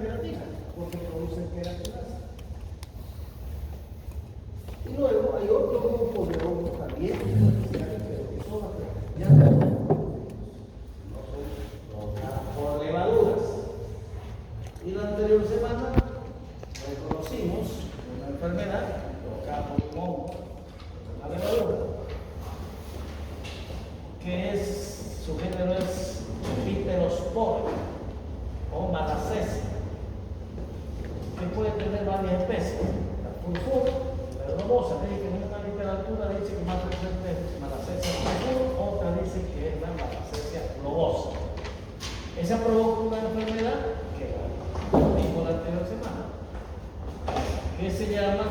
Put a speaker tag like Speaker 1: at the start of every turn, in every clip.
Speaker 1: queratina, porque producen queratinasa. Y luego hay otro grupo de hongos también, que son las bacterias, no son provocadas por levaduras. Y la anterior semana reconocimos una enfermedad provocada por un hongo, una levadura, que es, su género es Piperospora o Malassezia, que puede tener varias especies. La furfur, la globosa, dice que en una literatura dice que más frecuente es Malassezia furfur, otra dice que es la Malassezia globosa. Esa provoca una enfermedad que vimos la anterior semana, que se llama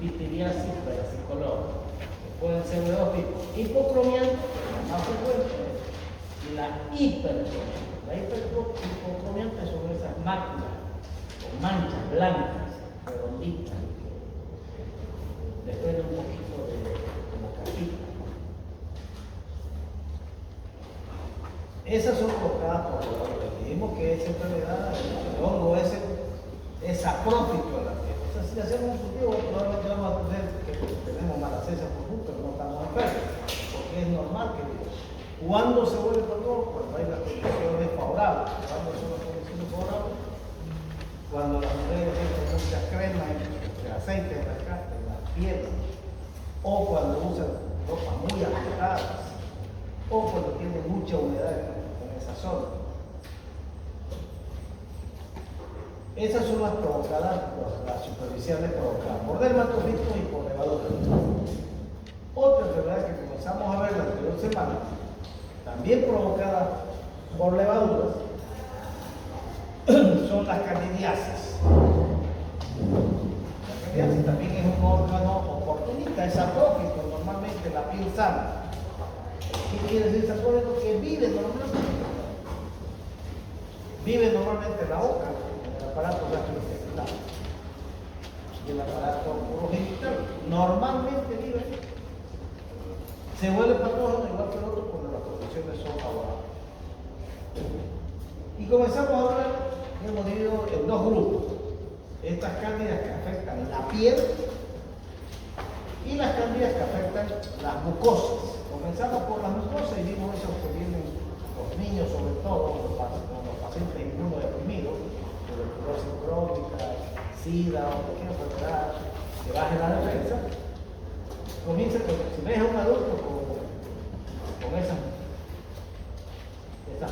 Speaker 1: pitiriasis versicolor, que pueden ser de dos tipos: hipocromiante, la más frecuente, y la hipercromiante. La hipocromiante son esas máculas o manchas blancas, redonditas, que desprenden un poquito de como cajita. Esas son provocadas por el hongo. Dijimos que esa enfermedad, el hongo ese, es saprófito a la piel. O sea, si hacemos un cultivo, probablemente vamos a tener que tenemos Malassezia furfur, pero no estamos enfermos, porque es normal que diga. ¿Cuándo se vuelve patógeno? Cuando hay las condiciones favorables. ¿Cuándo son las condiciones favorables? Cuando las mujeres tienen mucha crema de aceite en la piel, o cuando usan ropas muy apretadas, o cuando tienen mucha humedad en esa zona. Esas son las provocadas, las superficiales provocadas por dermatofitos y por levaduras. Otra enfermedad que comenzamos a ver la anterior semana, también provocada por levaduras, son las candidiasis. La candidiasis también es un órgano oportunista, es saprófito, normalmente la piel sana. ¿Qué quiere decir saprófito? Que vive normalmente en la boca, en el aparato gastrointestinal y el aparato urogenital. Normalmente vive. Se vuelve patógeno igual que el otro cuando las condiciones son favorables. Y comenzamos a ver, hemos dividido en dos grupos: estas cándidas que afectan la piel y las cándidas que afectan las mucosas. Comenzamos por las mucosas y vimos esos que vienen los niños, sobre todo los pacientes inmunodeprimidos, tuberculosis crónica, SIDA o cualquier enfermedad que baje la defensa. Comienza con, si ves a un adulto con esas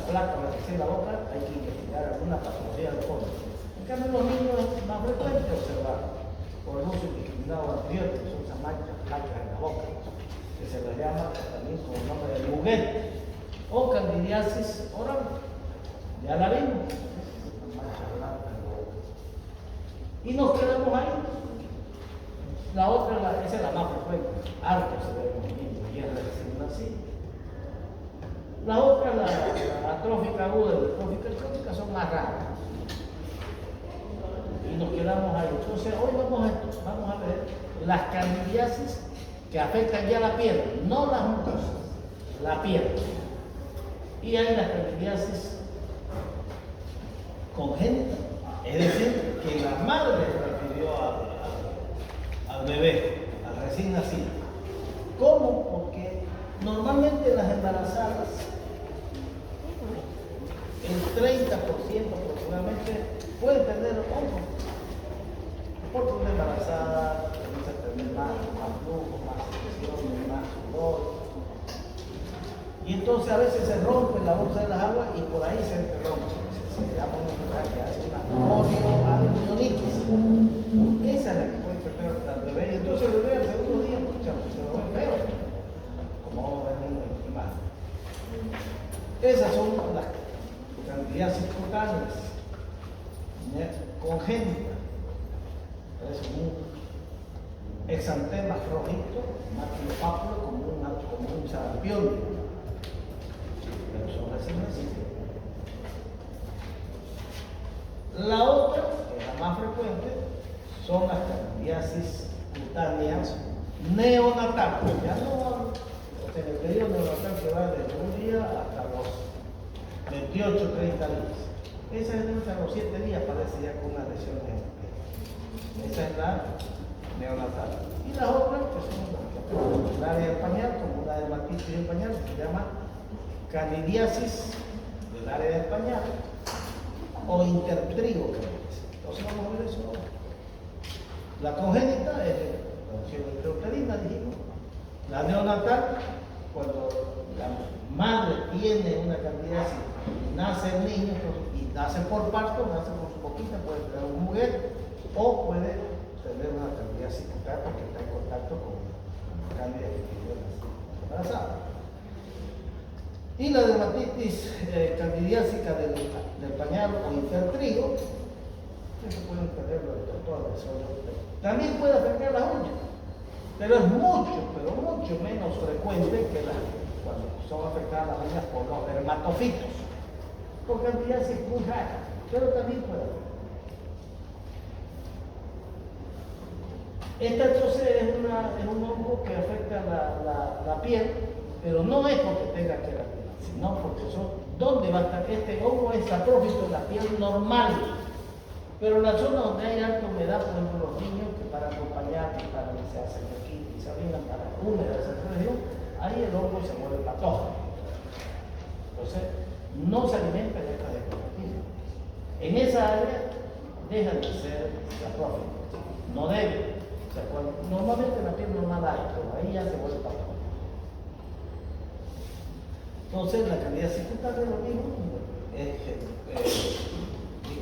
Speaker 1: placas en la boca, hay que investigar alguna patología de fondo. En cambio, los niños es más frecuente observar por el uso indiscriminado de antibióticos, son esas manchas blancas en la boca, que se les llama también con el nombre de juguete, o candidiasis oral. Ya la vimos, manchas blancas en la boca. Y nos quedamos ahí. La otra, esa es la más frecuente, harto se ve en los niños y es recién nacido. La otra, la atrófica aguda y la atrófica crónica, son más raras. Y nos quedamos ahí. Entonces, hoy vamos a ver las candidiasis que afectan ya la piel, no las mucosas, la piel. Y hay las candidiasis congénitas, es decir, que la madre refirió al bebé, al recién nacido. ¿Cómo? Porque normalmente las embarazadas, el 30% aproximadamente, pueden tener hongos. Porque una embarazada comienza a tener más flujo, más secreciones, más sudor. Y entonces a veces se rompe la bolsa de las aguas y por ahí se interrumpe. Se llama una enfermedad que hace una polioamielitis. Esa es la que puede infectar al bebé. Y entonces el bebé al segundo día, se lo ve feo, como vamos a ver en la imagen. Esas son las candidiasis cutáneas congénitas. Es un exantema rojito, maculopápulo, como un sarampión, pero son recién nacidos. La otra, que es la más frecuente, son las candidiasis cutáneas neonatales. Ya no, en el periodo neonatal que va desde un día hasta los 28 30 días. Esa es a los 7 días, aparece ya con unas lesiones en el pie. Esa es la neonatal. Y las otras, que son el área del pañal, como una dermatitis del pañal, que se llama candidiasis del área del pañal o intertrigo. Entonces vamos a ver eso ahora. La congénita es la intrauterina, dijimos. La neonatal, cuando la madre tiene una candidiasis y nace el niño, y nace por parto, nace por su boquita, puede tener un juguete o puede tener una candidiasis bucal porque está en contacto con la cándida que tiene la embarazada. Y la dermatitis candidiásica del pañal o intertrigo, eso pueden tenerlo de todas las zonas. También puede afectar las uñas, pero es mucho menos frecuente que cuando son afectadas las uñas por los dermatofitos. Por candidiasis es muy rara, pero también puede haber. Esta entonces es un hongo que afecta la piel, pero no es porque tenga queratina, sino porque ¿dónde va a estar? Este hongo es saprófito en la piel normal, pero en la zona donde hay alta humedad, por ejemplo los niños que para acompañar y para que se hacen aquí y se abrigan para húmeda esa región, ahí el hongo se vuelve patógeno. Entonces, no se alimenta de esta queratina. En esa área deja de ser saprófito, no debe. O sea, normalmente en la piel normal hay, pero ahí ya se vuelve patógeno. Entonces, la candidiasis cutánea es lo mismo,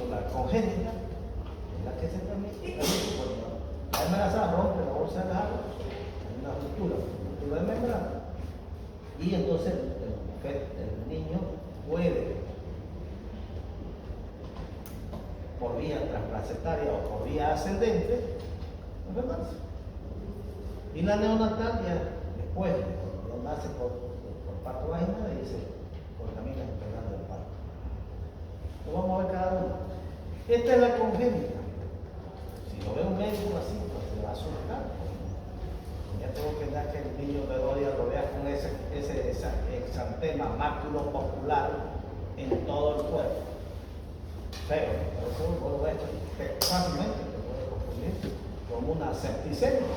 Speaker 1: la congénita, la que se transmite, cuando la embarazada rompe la bolsa de agua, hay una ruptura de membrana, y entonces el niño puede, por vía transplacentaria o por vía ascendente, enfermarse. Y la neonatal ya después, cuando nace por parto vaginal, y se contamina el canal del parto. Lo vamos a ver cada uno. Esta es la congénita. Si lo ve un médico así, pues se va a asustar. Ya tengo que dar que el niño de 2 días lo vea con ese exantema maculopopular en todo el cuerpo. Pero, por eso vos lo ves fácilmente, te puede confundir como una septicemia.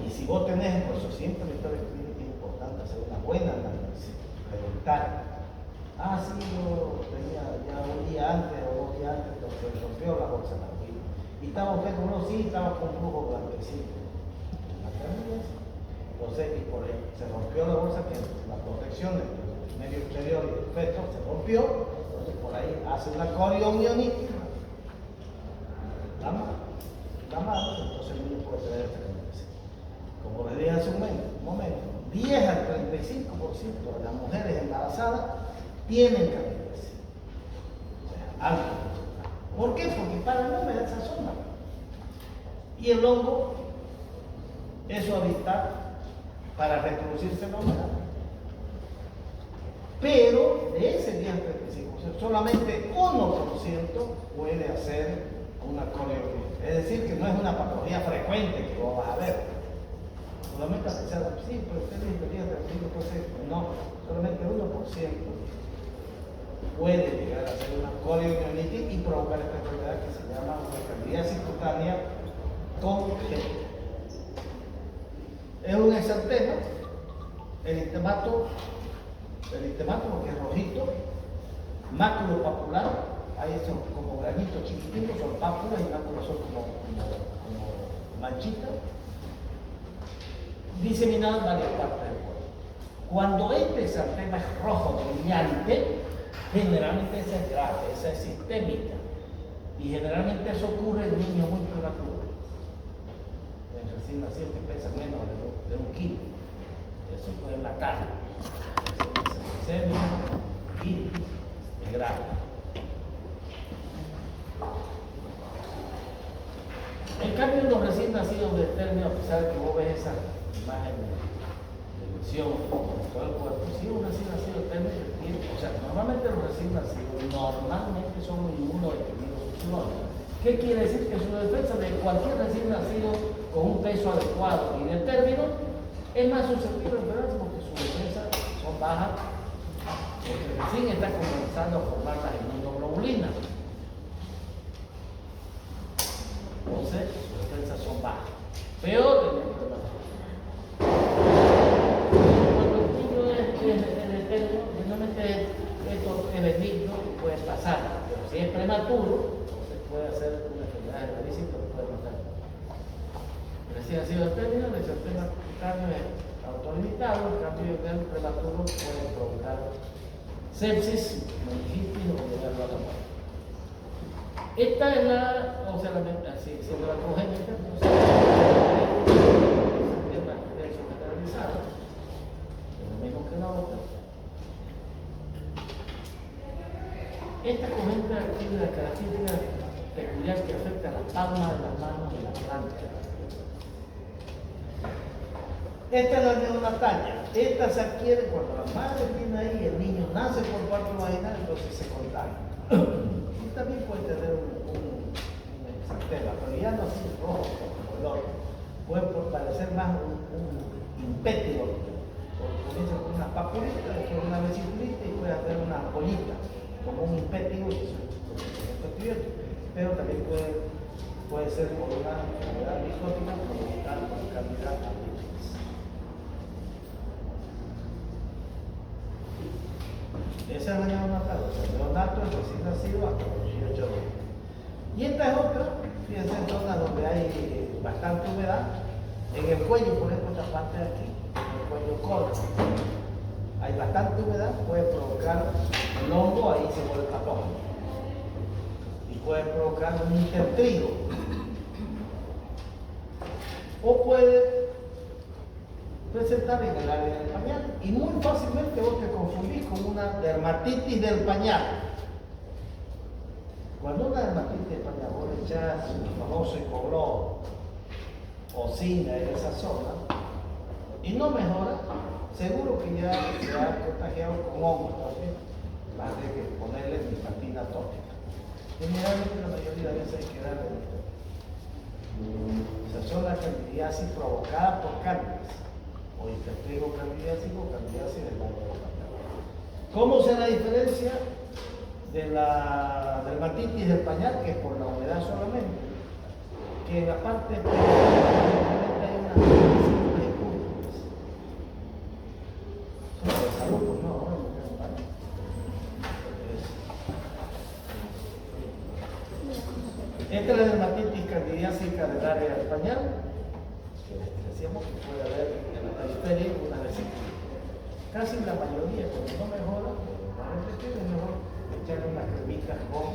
Speaker 1: Y si vos tenés, por eso siempre en historia clínica es importante hacer una buena análisis, preguntar. Sí, yo tenía ya un día antes o 2 días antes, se rompió la bolsa de la vida. Y estaba usted con uno, sí, estaba con flujo blanquecino. Entonces, y por ahí se rompió la bolsa, que la protección del medio exterior y el feto se rompió, entonces por ahí hace una coriomionitis. La mano, entonces el niño puede tener esta candidiasis. Como les dije hace un momento, 10 al 35% de las mujeres embarazadas tienen candidiasis. O sea, algo. ¿Por qué? Porque para la humedad esa zona. Y el hongo es su hábitat para reproducirse en la humedad. Pero de ese 10 al 35%, solamente 1% puede hacer una coriomionitis. Es decir, que no es una patología frecuente que vos vas a ver. Solamente a pesar de, sí, pero usted dice que 35%, no, solamente 1% puede llegar a ser una coriomionitis y provocar esta enfermedad que se llama una candidiasis cutánea congénita. Es un exantema, el istemato porque es rojito, máculo papular, ahí son como granitos chiquititos, son pápulas y máculos son como manchitas, diseminadas en varias partes del cuerpo. Cuando este exantema es rojo brillante, generalmente esa es grave, esa es sistémica, y generalmente eso ocurre en niños muy prematuros, en recién nacidos que pesan menos de 1 kilo. Eso puede en la cara, y es grave. En cambio, los recién nacidos de término, a pesar de que vos ves esa imagen de lesión por todo el cuerpo, si un recién nacido de término, o sea, normalmente los recién nacidos normalmente son inmunodeprimidos succiones. ¿Qué quiere decir? Que su defensa de cualquier recién nacido con un peso adecuado y de término es más susceptible de enfermarse porque sus defensas son bajas, porque recién está comenzando a formar las inmunoglobulinas. Entonces, sus defensas son bajas. Peor en el prematuro. Cuando el niño es etéreo, generalmente esto es benigno y puede pasar. Pero si es prematuro, entonces puede hacer una enfermedad gravísima que puede matar. Recién ha sido etéreo, el sistema cutáneo es autolimitado, el cambio del prematuro puede provocar sepsis, meningitis o llevarlo a la muerte. Esta es la, o sea, siendo la congénita, entonces, es una infección generalizada, es lo mismo que la otra. Esta congénita tiene la característica peculiar que afecta a la palma de las manos y la plancha. Esta es la neonatalia. Esta se adquiere cuando la madre tiene ahí y el niño nace por parto vaginal, entonces se contagia. Y también puede tener un exantema, pero ya no así rojo como el otro. Puede parecer más un impétigo, porque comienza con una papulita, después una vesiculita y puede hacer una bolita, como un impétigo, pero también puede ser por una enfermedad micótica provocada por cantidad de esa es la neonatal, o sea, el neonato es recién nacido hasta los 18 días. Y esta es otra, fíjense, en zonas donde hay bastante humedad. En el cuello, por ejemplo, esta parte de aquí, en el cuello corto, hay bastante humedad, puede provocar el hongo, ahí se vuelve patógeno. Y puede provocar un intertrigo. O puede presentar en el área del pañal y muy fácilmente vos te confundís con una dermatitis del pañal. Cuando una dermatitis del pañal vos le echás el famoso hipoglós o cinga en esa zona y no mejora, seguro que ya se ha contagiado con hongos también, más de que ponerle nicotina tópica. Generalmente la mayoría de veces hay que darle esa zona candidiasis provocada por cándida. O intertrigo candidiásico o candidiasis del área del pañal. ¿Cómo se la diferencia de la dermatitis del pañal, que es por la humedad solamente? Que en la parte hay unas curvas. Son de salud, pues no, esta es la dermatitis candidiásica del área del pañal, que decíamos que puede haber en la periferia una vesícula. Casi la mayoría, cuando no mejora, es mejor echarle unas cremitas con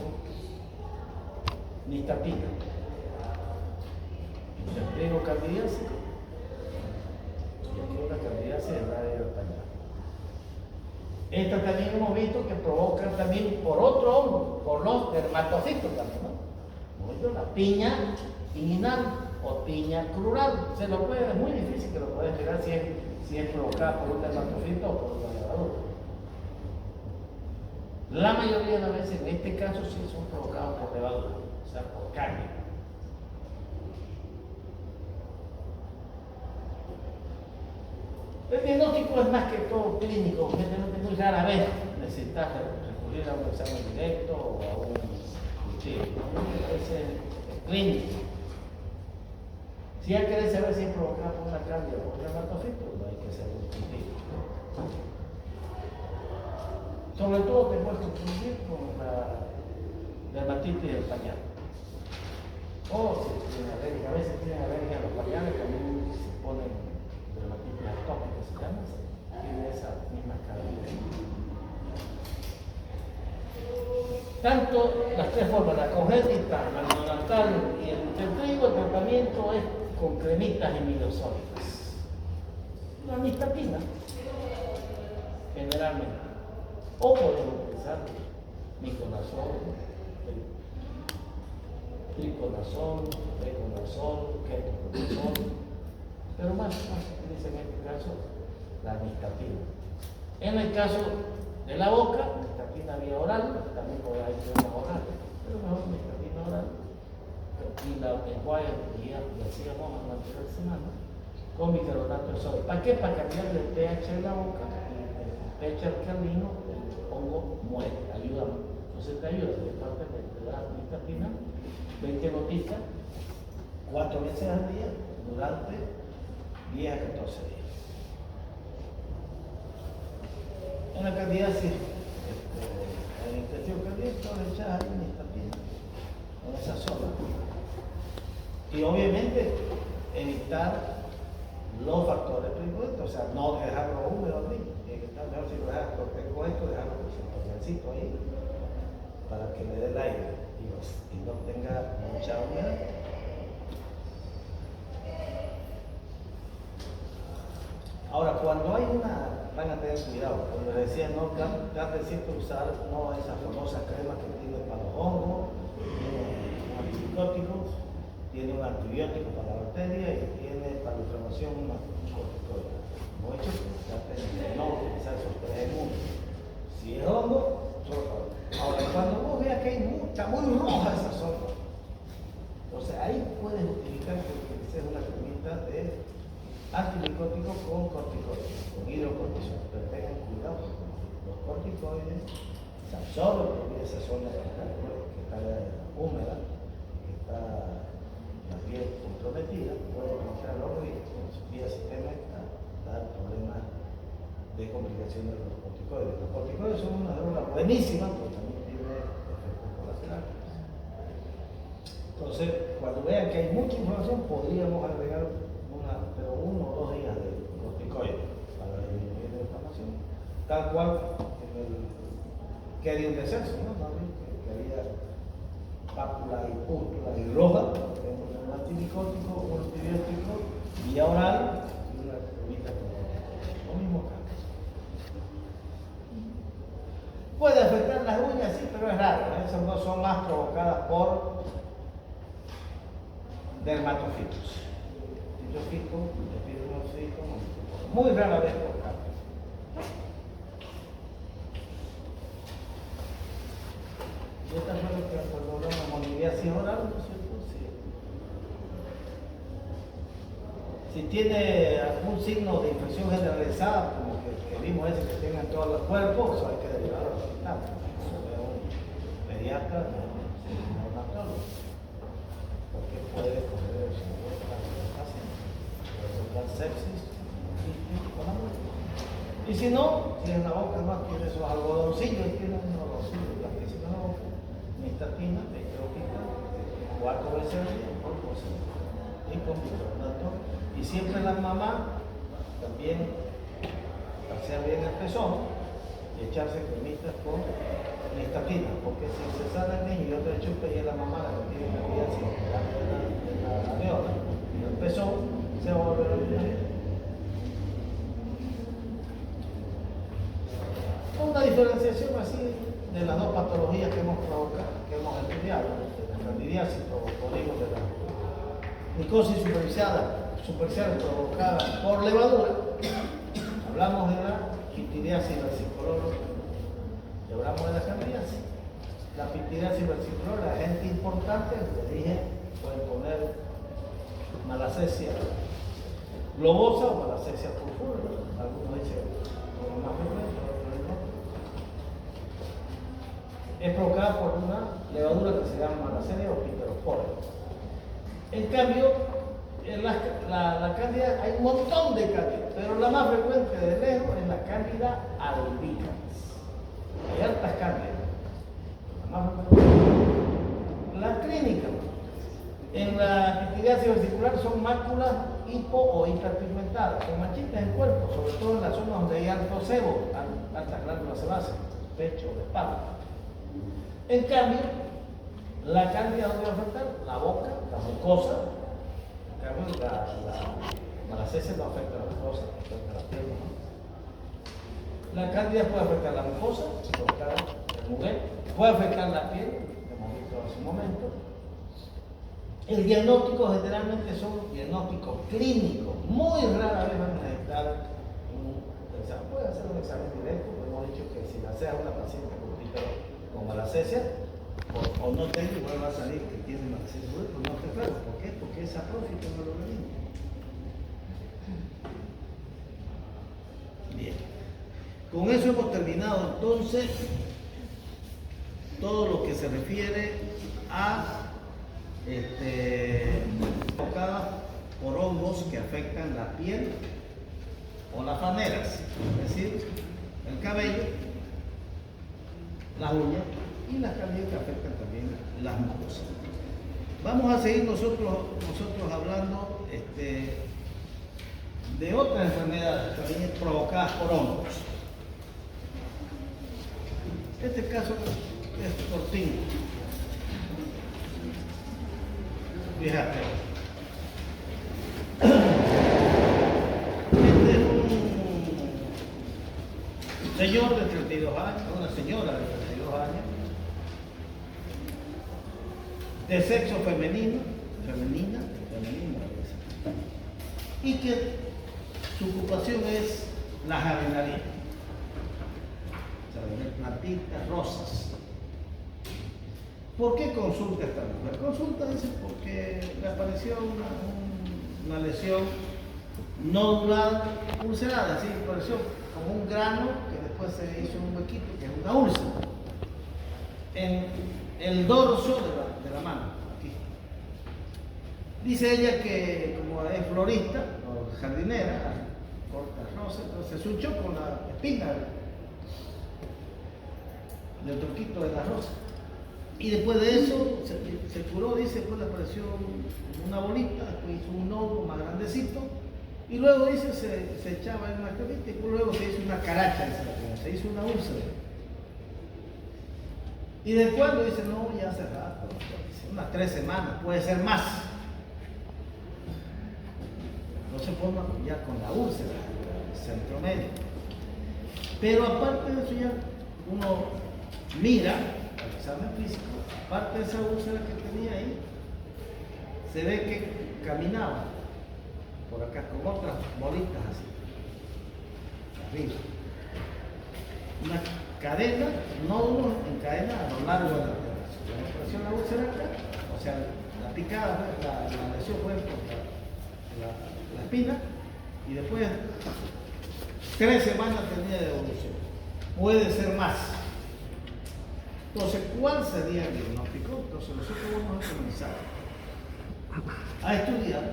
Speaker 1: nistapina. Intertrigo candidiásico y aquí una candidiasis del área del pañal. Esta también hemos visto que provoca también por otro hongo, por los dermatocitos también, ¿no? Hemos visto la piña inguinal o piña crural. Es muy difícil que lo puedas llegar si es provocada por un dermatocito o por una levadura. La mayoría de las veces, en este caso, sí son provocados por levadura, o sea, por cándida. El diagnóstico es más que todo clínico, generalmente muy rara vez necesitas recurrir a un examen directo o a un cultivo. Ese es clínico. Si hay que saber si es provocada por una cándida o un dermatocito, no hay que hacer un cultivo. Sobre todo te puedes confundir con la dermatitis del pañal. O si tienen alergia, a veces tienen alergia a los pañales, también se ponen dermatitis atópica, se llama, tiene esa misma característica. Tanto las tres formas, la congénita, la neonatal y el intertrigo, el tratamiento es con cremitas imidosólicas. La nistapina, generalmente. O podemos utilizar miconazol, triconazol, beconazol, ketoconazol, pero más se utiliza en este caso la nistapina. En el caso de la boca, nistapina vía oral, también puede haber cremas orales, pero mejor nistapina oral. Y la enjuague, ya decíamos en la anterior semana, con bicarbonato de sodio. ¿Para qué? Para cambiar el pH de la boca, el pH alcalino, o hongo muere, ayuda. Entonces te ayuda directamente, te da nistatina, 20 gotitas, 4 veces al día, durante 10 a 14 días. En la candidiasis, en la infección cardíaca, le echas ahí nistatina en esa zona. Y obviamente evitar los factores predisponentes, o sea, no dejarlo húmedo al niño. Tiene que estar mejor si lo dejas esto, dejarlo sentadito ahí para que le dé el aire y no tenga mucha humedad. Ahora, cuando hay van a tener cuidado, como les decía, no trate siempre usar esas famosas cremas que tienen para los hongos, tiene antibióticos, tiene un antibiótico para la bacteria y tiene para la inflamación un corticoide. Como he dicho, traten de no utilizar esos tres en uno. Si es hongo, solo. Ahora, cuando vos veas que está muy roja esa zona, entonces ahí puedes utilizar una cremita de antimicótico con corticoides, con hidrocortisona. Pero tengan cuidado porque los corticoides se absorben por esa zona que está húmeda, que está la piel comprometida, puede entrar al ojo y vía sistema dar problemas de complicaciones de los corticoides. Los corticoides son una droga buenísima, pero también tiene efectos colaterales. Entonces, cuando vean que hay mucha inflamación, podríamos agregar pero 1 o 2 días de corticoides para disminuir la inflamación, tal cual que había un descenso, ¿no? Que había pápula y pústula y roja, tenemos un antimicótico, un antibiótico, vía oral y una cremita con lo mismo acá. Puede afectar las uñas, sí, pero es raro, esas no son más provocadas por dermatofitos. Muy rara vez por cáncer. Y esta fue lo que cuando hablamos de monidiasis oral, ¿no es cierto? Si tiene algún signo de infección generalizada, como que vimos ese que tenga en todo el cuerpo, eso hay que derivarlo al hospital. Eso es un pediatra, un neonatólogo, porque puede coger el seguro para el paciente. Sepsis y si no, si en la boca no tiene esos algodoncillos, tiene un algodoncillo blanquísimo en la boca, nistatina, petrolita, 4 veces al día por porcentaje y con bicarbonato. Y siempre la mamá también pasear bien el pezón y echarse cremitas con nistatina, porque si se sale el niño y otro chupe y es la mamá la que tiene que ir así, la areola y el pezón se va a volver a vivir. Una diferenciación así de las dos patologías que hemos estudiado, de la candidiasis de la micosis superficial provocada por levadura, hablamos de la pityriasis versicolor y hablamos de la candidiasis. La pityriasis versicolor, la gente importante, les dije, pueden poner malacesia globosa o malacesia purpúrea. Algunos dicen como más frecuente, otros no. Es provocada por una levadura que se llama malacesia o pterospora. En cambio, en la cándida hay un montón de cándida, pero la más frecuente de lejos es la cándida albicans. Hay altas cándidas. La más frecuente. La clínica. En la pityriasis versicular son máculas hipo o hiperpigmentadas, son manchitas en el cuerpo, sobre todo en la zona donde hay alto sebo, altas glándulas sebáceas, pecho, espalda. En cambio, la cándida donde va a afectar la boca, la mucosa. En cambio, la malacesia no afecta a la mucosa, afecta a la piel. La cándida puede afectar la mucosa, provocar el muguet, puede afectar la piel, hemos visto hace un momento. El diagnóstico generalmente son diagnósticos clínicos, muy rara vez van a necesitar un examen. Puede hacer un examen directo, hemos dicho que si la sea una paciente con malacesia, o no tenga, igual va a salir que tiene malacesia, pues no te preocupes. ¿Por qué? Porque es aprófito en el organismo. Bien.
Speaker 2: Con eso hemos terminado entonces todo lo que se refiere a provocadas por hongos que afectan la piel o las faneras, es decir, el cabello, las uñas y las caries que afectan también las mucosas. Vamos a seguir nosotros hablando de otras enfermedades también provocadas por hongos. Este caso es cortino. Fíjate. Este es un señor de 32 años, una señora de 32 años, de sexo femenina, y que su ocupación es la jardinería. Plantitas, rosas. ¿Por qué consulta esta mujer? Consulta, dice, porque le apareció una lesión nodular ulcerada, así apareció como un grano que después se hizo un huequito, que es una úlcera, en el dorso de la mano, aquí. Dice ella que como es florista o jardinera, corta rosas, entonces se hinchó con la espina del tronquito de la rosa. Y después de eso se curó, dice, después le apareció una bolita, después hizo un nódulo más grandecito, y luego dice, se echaba en una cremita, y luego se hizo una caracha, se hizo una úlcera. Y después lo dice, no, ya hace rato, unas 3 semanas, puede ser más. No se forma ya con la úlcera, el centro medio. Pero aparte de eso ya uno mira al examen físico, aparte de esa úlcera que tenía ahí, se ve que caminaba por acá con otras bolitas así, arriba. Una cadena, nódulos en cadena a lo largo de la tierra. La operación de la úlcera acá, o sea, la picada, la lesión fue por la espina, y después 3 semanas tenía de evolución. Puede ser más. Entonces, ¿cuál sería el diagnóstico? Entonces, nosotros vamos a comenzar a estudiar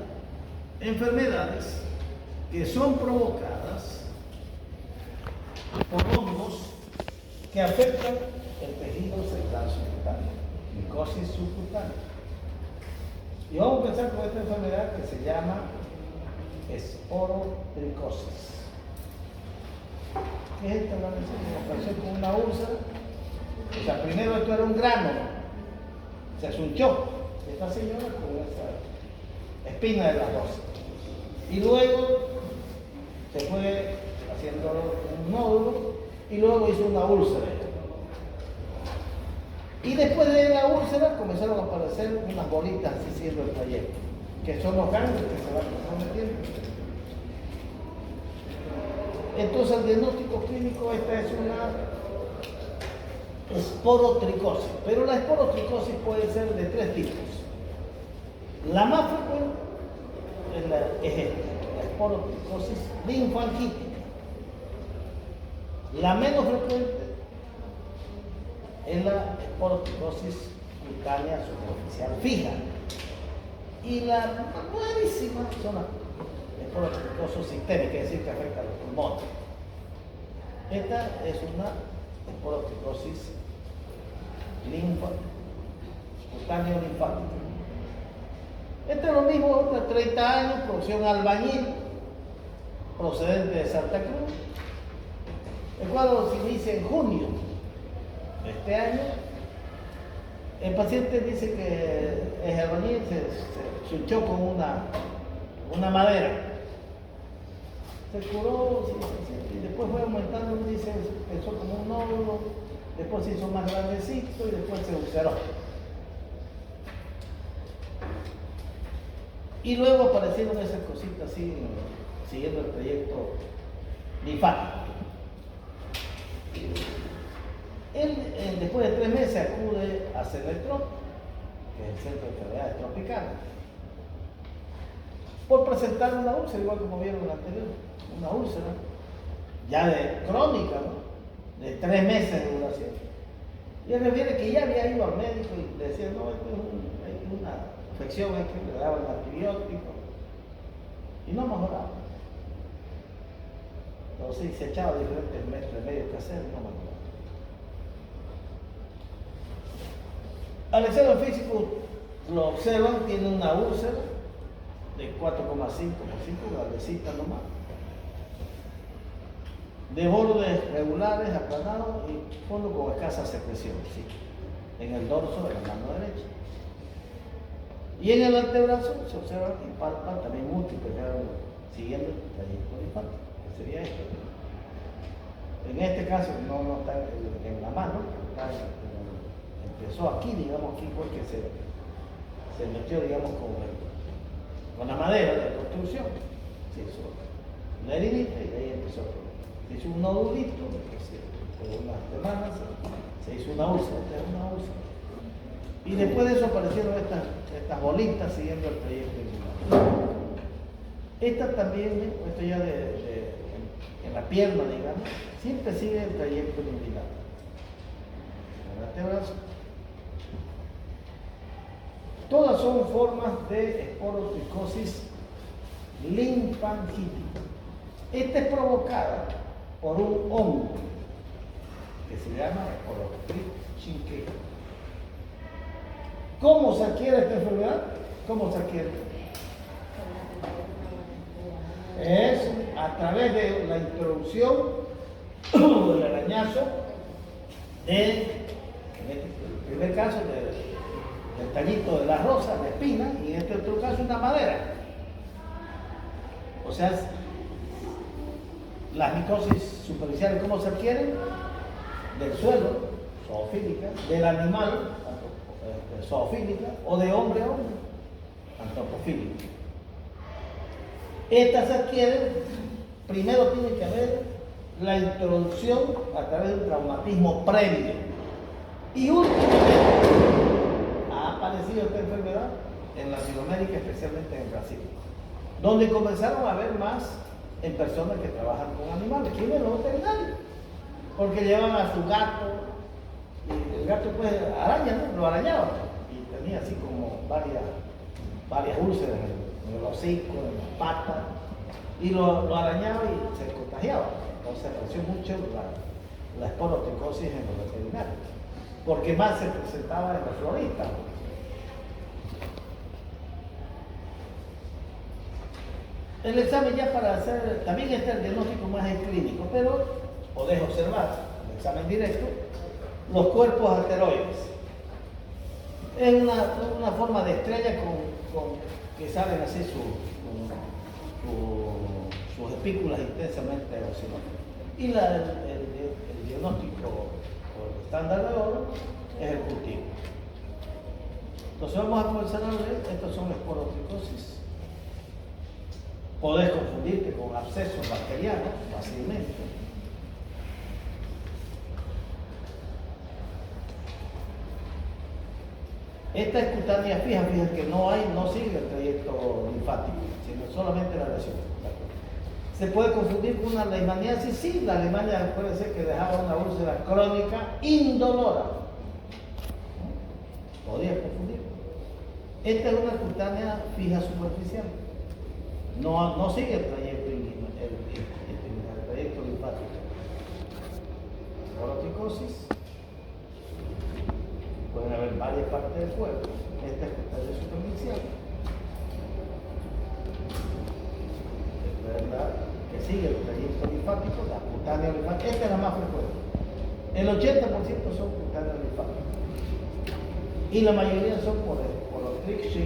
Speaker 2: enfermedades que son provocadas por hongos que afectan el tejido central subcutáneo, micosis subcutánea. Y vamos a empezar con esta enfermedad que se llama esporotricosis. ¿Qué es esta enfermedad? Apareció con una úlcera. O sea, primero esto era un grano, se asunchó esta señora con esa espina de la rosa. Y luego se fue haciendo un nódulo y luego hizo una úlcera. Y después de la úlcera comenzaron a aparecer unas bolitas así siendo el trayecto, que son los ganglios que se van metiendo. Entonces el diagnóstico clínico, esta es una esporotricosis, pero la esporotricosis puede ser de 3 tipos. La más frecuente es esta, la esporotricosis linfangítica. La menos frecuente es la esporotricosis cutánea superficial fija. Y la rarísima son las esporotricosis sistémica, es decir, que afecta a los pulmones. Esta es una esporotricosis cutáneo linfática. Este es lo mismo, otra 30 años, profesión albañil, procedente de Santa Cruz. El cuadro se inicia en junio de este año. El paciente dice que es albañil, se hinchó con una madera. Se curó, y después fue aumentando, dice, empezó como un nódulo, después se hizo más grandecito y después se ulceró. Y luego aparecieron esas cositas así, siguiendo el trayecto linfático. Él, después de 3 meses, acude a CENETROP, que es el Centro de Enfermedades Tropicales, por presentar una úlcera, igual como vieron en la anterior, una úlcera. ya de crónica, ¿no? De 3 meses de duración. Y él refiere que ya había ido al médico y le decía, no, esto es una infección, es que le daban antibióticos. Y no mejoraba. Entonces se echaba diferentes remedios que hacer, no mejoraba. Al examen físico lo observan, tiene una úlcera de 4,5 por 5, grandecita nomás, de bordes regulares, aplanados y fondo con escasa secreción, sí, en el dorso de la mano derecha. Y en el antebrazo se observa y palpa también múltiples, siguiendo el trayecto linfático, que sería esto. En este caso no está en la mano, empezó aquí, digamos, aquí porque se metió, digamos, con la madera de la construcción. Se hizo una heridita y de ahí empezó. Se hizo un nodulito, por unas semanas se hizo una úlcera, y después de eso aparecieron estas bolitas siguiendo el trayecto inguinal. Esta también, esto ya en la pierna, digamos, siempre sigue el trayecto inguinal. En el antebrazo. Todas son formas de esporotricosis linfangítica. Esta es provocada por un hongo que se llama Sporotrichia. ¿Cómo se adquiere esta enfermedad? ¿Cómo se adquiere? Es a través de la introducción del arañazo en el primer caso del tallito de la rosa, de espina, y en este otro caso una madera. O sea, las micosis superficiales, ¿cómo se adquieren? Del suelo, zoofílica, del animal, zoofílica, o de hombre a hombre, antropofílica. Estas se adquieren, primero tiene que haber la introducción a través de un traumatismo previo. Y últimamente ha aparecido esta enfermedad en Latinoamérica, especialmente en Brasil, donde comenzaron a ver más en personas que trabajan con animales, que viven los veterinarios, porque llevan a su gato, y el gato pues araña, ¿no? Lo arañaba, y tenía así como varias úlceras en el hocico, en las patas, y lo arañaba y se contagiaba. Entonces apareció mucho la esporotricosis en los veterinarios, porque más se presentaba en los floristas. El examen ya para hacer, también está el diagnóstico más clínico, pero podés observar, el examen directo, los cuerpos asteroides. Es una forma de estrella que salen así sus espículas intensamente oscilantes. Y el diagnóstico estándar de oro es el cultivo. Entonces vamos a comenzar a ver, estos son esporotricosis. Podés confundirte con abscesos bacterianos fácilmente. Esta es cutánea fija, fíjense que no sigue el trayecto linfático, sino solamente la lesión. ¿Se puede confundir con una leishmaniasis? Sí, la leishmania puede ser que dejaba una úlcera crónica indolora. Podría confundir. Esta es una cutánea fija superficial. No sigue el trayecto linfático. Esporotricosis. Pueden haber varias partes del cuerpo. Esta es cutánea superficial. Que sigue el trayecto linfático, la cutánea linfática. Esta es la más frecuente. El 80% son cutáneas linfáticas. Y la mayoría son por Sporotrichia.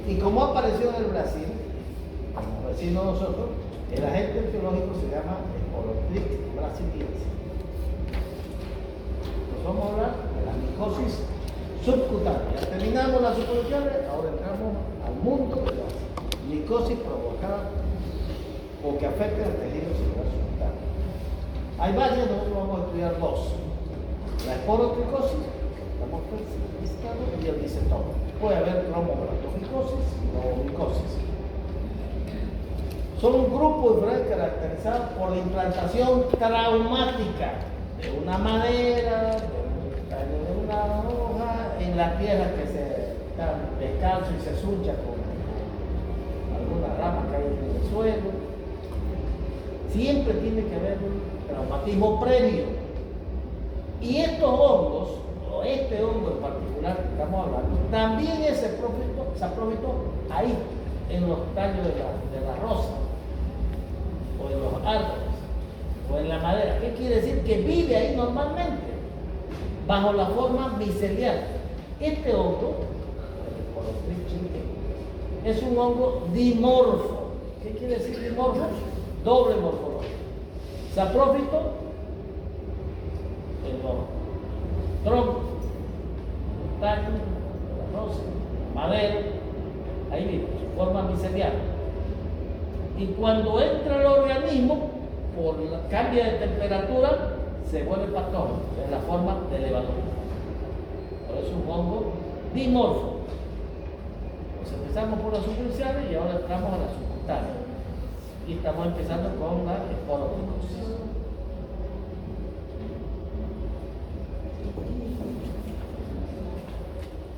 Speaker 2: Y como apareció en el Brasil, como vecino de nosotros, el agente etiológico se llama Sporotrichia brasiliensis. Nos vamos a hablar de la micosis subcutánea. Ya terminamos las superficiales, ahora entramos al mundo de la micosis provocada o que afecta el tejido celular subcutáneo. Hay varias, nosotros vamos a estudiar dos: la esporotricosis, que estamos visitando, y el disectoma. Puede haber cromoblastocistosis o micosis.
Speaker 1: son un grupo de enfermedades caracterizadas por la implantación traumática de una madera, de una hoja en la tierra que se está descalzo y se suncha con alguna rama que hay en el suelo. Siempre tiene que haber un traumatismo previo. Y estos hongos, o este hongo en particular que estamos hablando, también se aprovechó ahí, en los tallos de la rosa, o en los árboles, o en la madera. ¿Qué quiere decir? Que vive ahí normalmente, bajo la forma micelial. Este hongo, el Porotrix chinquei, es un hongo dimorfo. ¿Qué quiere decir dimorfo? Doble morfología. Saprófito en los troncos, los tallos, la rosa, la madera, ahí vive, su forma micelial. Y cuando entra el organismo, por la cambio de temperatura, se vuelve patógeno, en la forma de levadura. Por eso es un hongo dimorfo. Pues empezamos por las superficiales y ahora entramos a las subcutáneas. Y estamos empezando con la esporotricosis.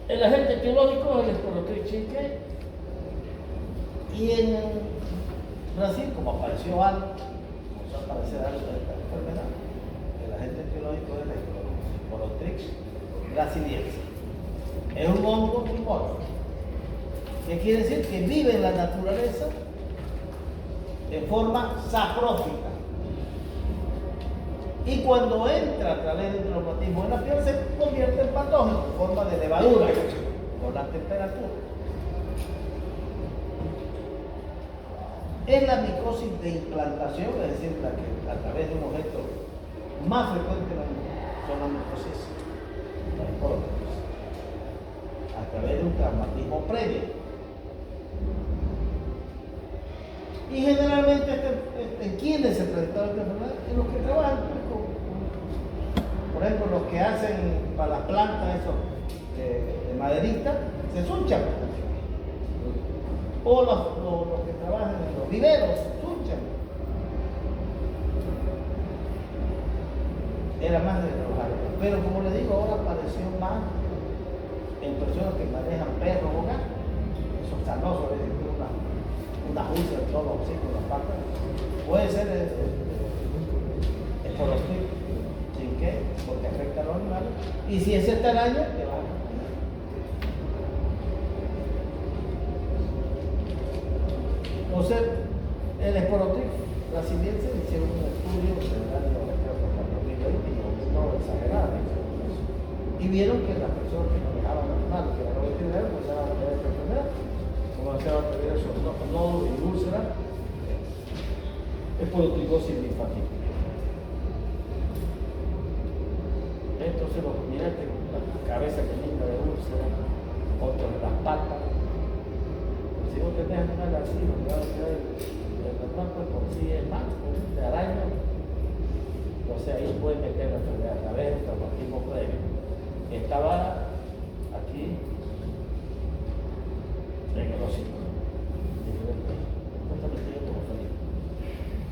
Speaker 1: El agente etiológico es el Porotrix chinquei. Y en Brasil, como apareció algo, comenzó a aparecer algo de esta enfermedad, el agente etiológico es el Porotrix brasiliensis. Es un hongo dimorfo. ¿Qué quiere decir? Que vive en la naturaleza en forma saprófica. Y cuando entra a través del traumatismo en la piel, se convierte en patógeno, en forma de levadura, por la temperatura. Es la micosis de implantación, es decir, la que a través de un objeto más frecuente son las micosis, la esporotricosis, a través de un traumatismo previo. Y generalmente, ¿en quiénes se presenta esta enfermedad? En los que trabajan, por ejemplo, los que hacen para las plantas eso, de maderita, se sunchan. O los que trabajan en los viveros, sunchan. Era más de los árboles. Pero como les digo, ahora apareció más en personas que manejan perros o gatos. Esos sanosos, es decir, una úlcera en todos los hocicos, las patas. Puede ser el Porotrix chinquei, porque afecta a los animales. Y si es este araña, te va a comer. Entonces, el Porotrix brasiliensis hicieron un estudio en el año 2020 y no exagerado. Y vieron que las personas que manejaban animales, que eran los veterinarios, pues ya tener esta enfermedad. Comenzaron a tener esos nódulos y úlceras, esporotricosis linfática. Entonces, mirá que la cabeza que linda de úlcera, otros de las patas. Si vos tenés animales así, lo que va a ser el retrato por sí es más, de araña, entonces ahí puede meter la enfermedad a través del traumatismo previo. Estaba aquí en el hocico.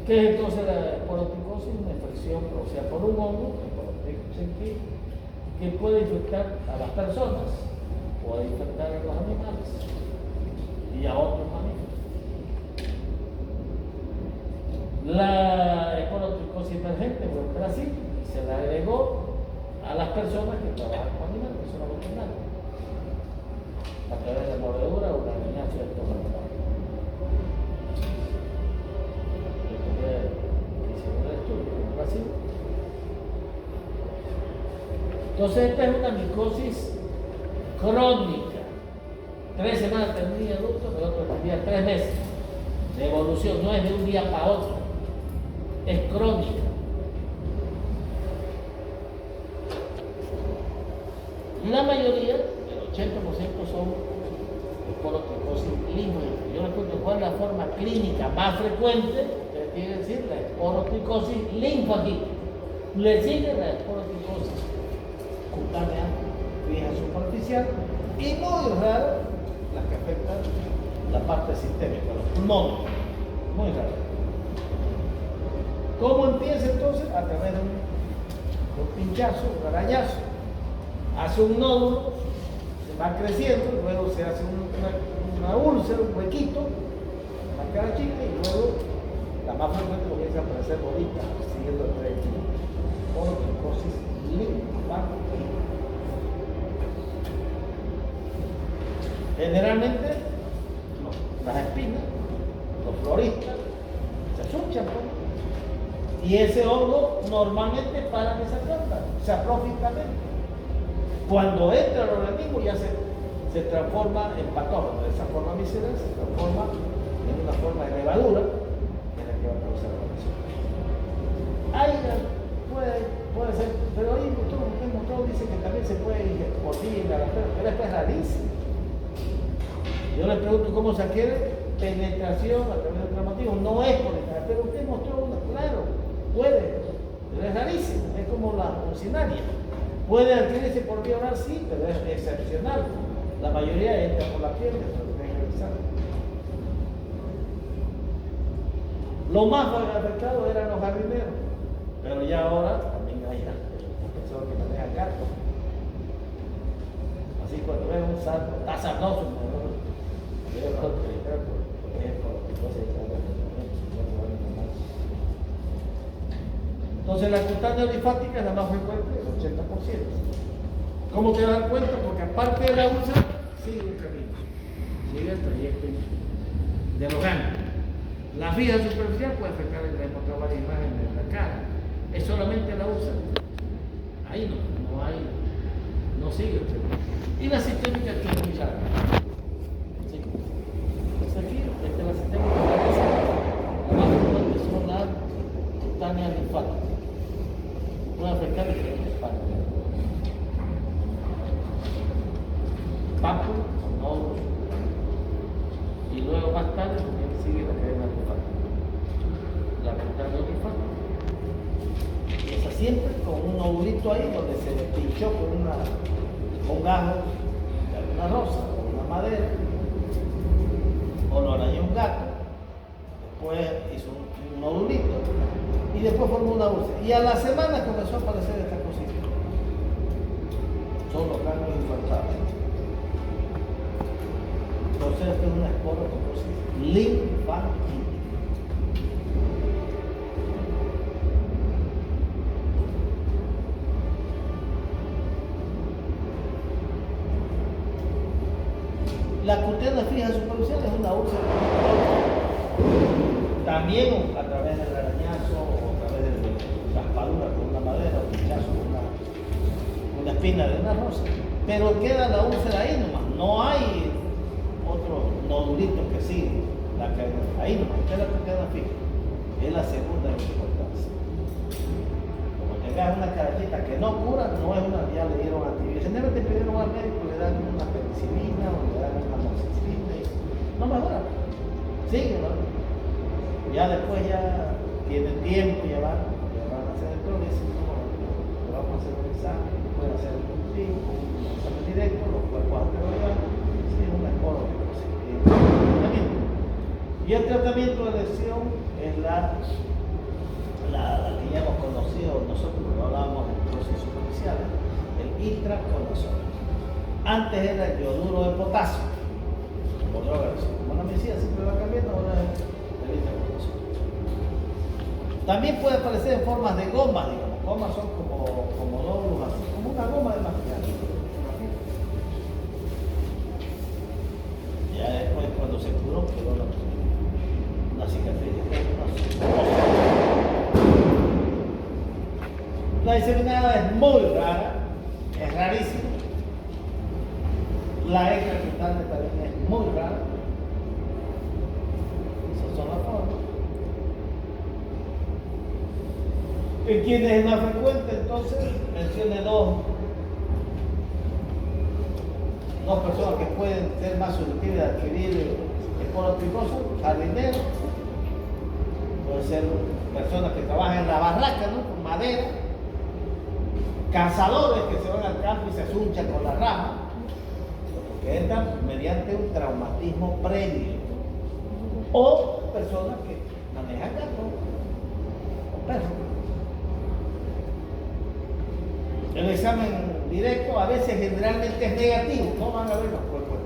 Speaker 1: ¿Qué es entonces la esporotricosis? Una infección producida por un hongo, el Porotrix chinquei, que puede infectar a las personas, puede infectar a los animales y a otros mamíferos. La esporotricosis emergente fue en Brasil, se la agregó a las personas que trabajan con animales, que son los veterinarios, a través de mordedura o la arañazo de estómago. Entonces esta es una micosis crónica. 3 semanas tendría adulto, pero otro tendría 3 meses de evolución, no es de un día para otro, es crónica. La mayoría, el 80% son esporotricosis linfática. Yo les cuento cuál es la forma clínica más frecuente, que quiere decir la esporotricosis linfática. Le sigue la esporotricosis cutánea, fija superficial, y muy raro las que afectan la parte sistémica, los pulmones.
Speaker 2: muy raro. ¿Cómo empieza entonces? A través de un pinchazo, un arañazo. Hace un nódulo, se va creciendo, luego se hace una úlcera, un huequito, una cara chica, y luego la más frecuente comienza a aparecer bolitas, siguiendo el tren. Orotricosis linfática. Generalmente, las espinas, los floristas, se asunchan, ¿no? Y ese hongo normalmente para esa planta, se aprófitamente. Cuando entra al organismo ya se transforma en patógeno, de esa forma visceral se transforma en una forma de levadura en la que va a causar la lesión. Ahí puede ser, pero ahí todo dice que también se puede por vía, pero esto es rarísimo. Yo le pregunto cómo se adquiere penetración a través del traumatismo. No es por entrar, pero usted mostró una, claro, puede, pero es rarísimo, es como la urcinaria. Puede adquirirse por vía oral, sí, pero es excepcional. La mayoría entra por la piel, que se lo tiene que revisar. Lo más afectado eran los jardineros, pero ya ahora también hay personas que manejan gatos. Así cuando ven un salto, está sabroso, entonces la cutánea olifática es la más frecuente, el 80%. ¿Cómo te das cuenta? Porque aparte de la úlcera, sigue el camino, sigue el trayecto de los ganglios. La fija superficial puede afectar el encontrar varias imágenes de la cara. Es solamente la úlcera. Ahí no sigue el camino. Y la sistémica que es muy larga. ¿Sí? Entonces aquí, la sistémica la más frecuente son las cutáneas linfáticas. Puede afectar diferentes partes. Pápulas, nódulos. Y luego más tarde también sigue la cadena linfática. La cutánea linfática. Esa siempre con un nódulito ahí donde se pinchó con un gajo de alguna rosa o una madera, o lo arañó un gato, después hizo un nódulito y después formó una úlcera. Y a la semana comenzó a aparecer esta cosita. Son los ganglios infartados. Entonces esto es una esporoticosis linfática. La cutánea fija superficial es una úlcera. También a través del arañazo o a través de raspadura con una madera o pinchazo con una espina de una rosa. Pero queda la úlcera ahí nomás. No hay otros nodulitos que siguen la cadena. Ahí nomás. Esta es la cutánea fija. Es la segunda en importancia. Como tengas una carajita que no cura, no es una, ya le dieron antibióticos. Generalmente pidieron al médico, le dan una penicilina o le dan una amoxicilina y no mejora. Sigue, ¿no? Ya después ya tienen tiempo, ya van a hacer el todo y dicen, no, le vamos a hacer un examen, pueden hacer un examen directo, los cuerpos anteriores, sí, es una esporoticosis. Y el tratamiento de lesión es la que ya hemos conocido nosotros cuando hablábamos de necrosis superficiales, el itraconazol. Antes era el yoduro de potasio, como droga. Como la medicina siempre va cambiando, ahora es el itraconazol. También puede aparecer en formas de gomas, digamos. Gomas son como nódulos así, como una goma de masticar. Ya después, cuando se curó, quedó una cicatriz. La diseminada es muy rara, es rarísima. La extracutánea también es muy rara. Esas son las formas. ¿En quién es más frecuente? Entonces, mencione dos personas que pueden ser más susceptibles de adquirir esporotricosis: jardineros, puede ser personas que trabajan en la barraca, ¿no? Con madera, cazadores que se van al campo y se asunchan con la rama, que entran mediante un traumatismo previo, o personas que
Speaker 1: dejan gato o perro. El examen directo a veces generalmente es negativo, no van a ver los cuerpos.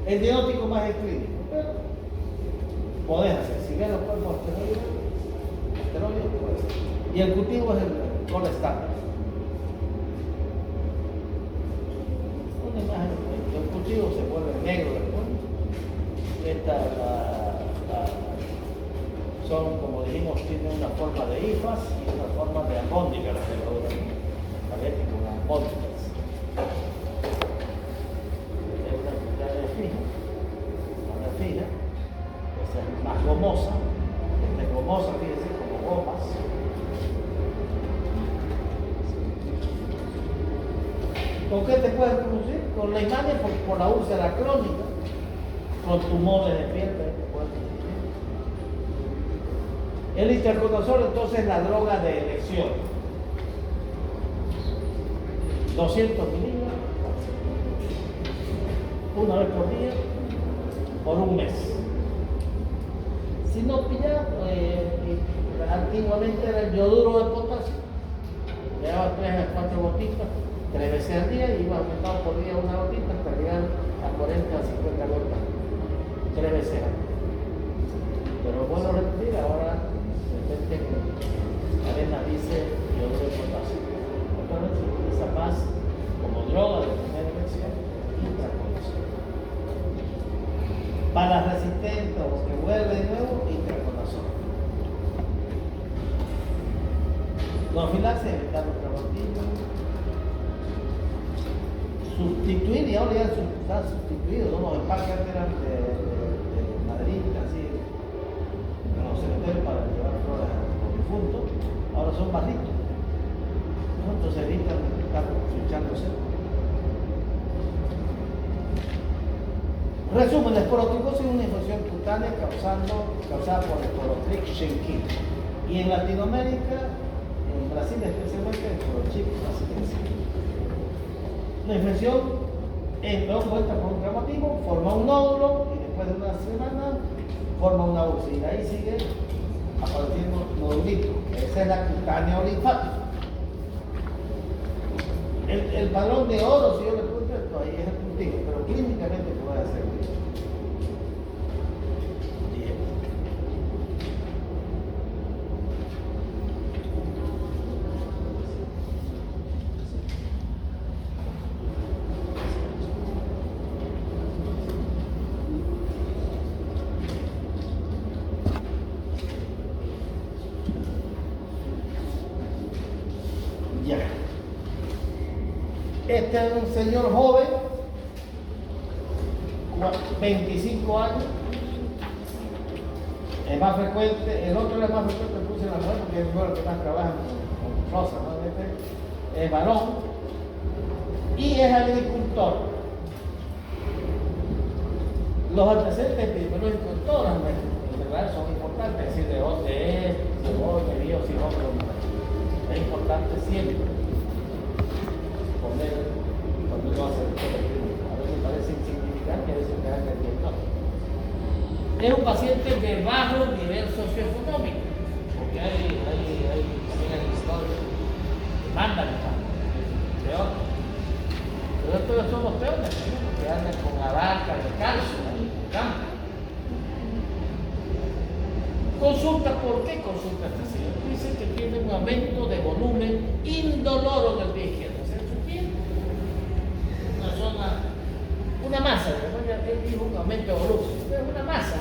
Speaker 1: El diagnóstico más es clínico, pero podés hacer. Si ven los cuerpos esteroides, pues. Y el cultivo es el gol estándar. Una imagen, el cultivo se vuelve negro después. Son, como dijimos, tienen una forma de hifas y una forma de albóndiga las levaduras. Con albóndigas. Es una cuchara fija, esa es más gomosa, esta es gomosa, fíjense, como gomas. ¿Con qué te puedes producir? Con la imagen por la úlcera crónica, con tumores de piel, te puedes producir. El itraconazol entonces es la droga de elección. 200 miligramos, una vez por día, por un mes. Si no pillas, antiguamente era el yoduro de potasio, le daba 3 a 4 gotitas, 3 veces al día y iba aumentando por día una gotita hasta llegar a 40 a 50 gotas, 3 veces al día. Pero bueno repetir, ahora de repente Arena dice yoduro de potasio. Otra vez se utiliza más como droga de primera elección itraconazol. Para resistente o que vuelve de nuevo, itraconazol. No afilarse, evitar los trabantillos. Sustituir, y ahora ya está sustituido, ¿no? Los empaques antes eran de Madrid, así, en los cementerios para llevar flores a los difuntos, ahora son barritos. Entonces evitan estar fichándose. Resumen, la esporotricosis es una infección cutánea causada por el Porotrix schenckii. Y en Latinoamérica, en Brasil especialmente, el Porotrix brasiliensis. La infección luego vuelta por un traumatismo, forma un nódulo y después de una semana forma una úlcera. Y ahí sigue apareciendo nodulito. Esa es la cutánea o linfática. El padrón de oro, si yo le pregunto esto, ahí es el cultivo, pero clínicamente puede hacer bien. Ya. Este es un señor joven, 25 años, es más frecuente, el otro es más frecuente, puse la mujer porque es el que más trabaja con Rosa, ¿no? Este es varón y es agricultor. Los antecedentes epidemiológicos de todas las enfermedades son importantes, es decir, de dónde es, si vos, de Dios, si no, es importante siempre poner cuando uno hace el clínico. A veces parece insignificante, a veces te da el diagnóstico. Es un paciente de bajo nivel socioeconómico, porque hay también agricultores que mandan el campo, peor. Pero estos son los peores, que andan con la vaca de calcio en el campo. Consulta, ¿por qué consulta este señor? Dice que tiene un aumento de volumen indoloro del pie izquierdo. ¿Se entiende? Una zona, una masa, él dijo un aumento de volumen, pero es una masa.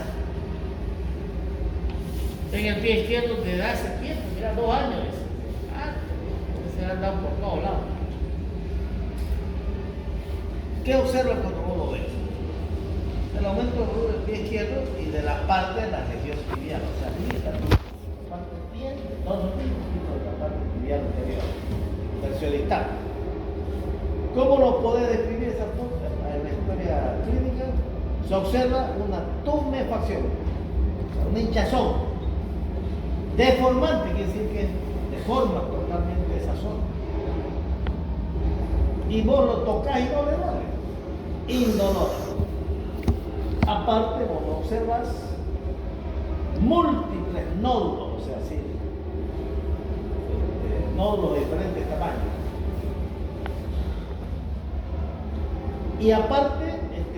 Speaker 1: En el pie izquierdo desde hace tiempo, mira, 2 años. Se han dado por todos lados. ¿Qué observa cuando uno ve? El aumento del volumen del pie izquierdo y de la parte de la región tibial, o sea, la parte bien, no de la parte tibial anterior, terciodistal. ¿Cómo lo puede describir esa punta? En la historia clínica se observa una tumefacción, una hinchazón, deformante, quiere decir que deforma totalmente esa zona. Y vos lo tocás y no le duele, indoloro. Aparte, vos observas múltiples
Speaker 2: múltiples nódulos, o sea, sí, nódulos de diferentes tamaños. Y aparte,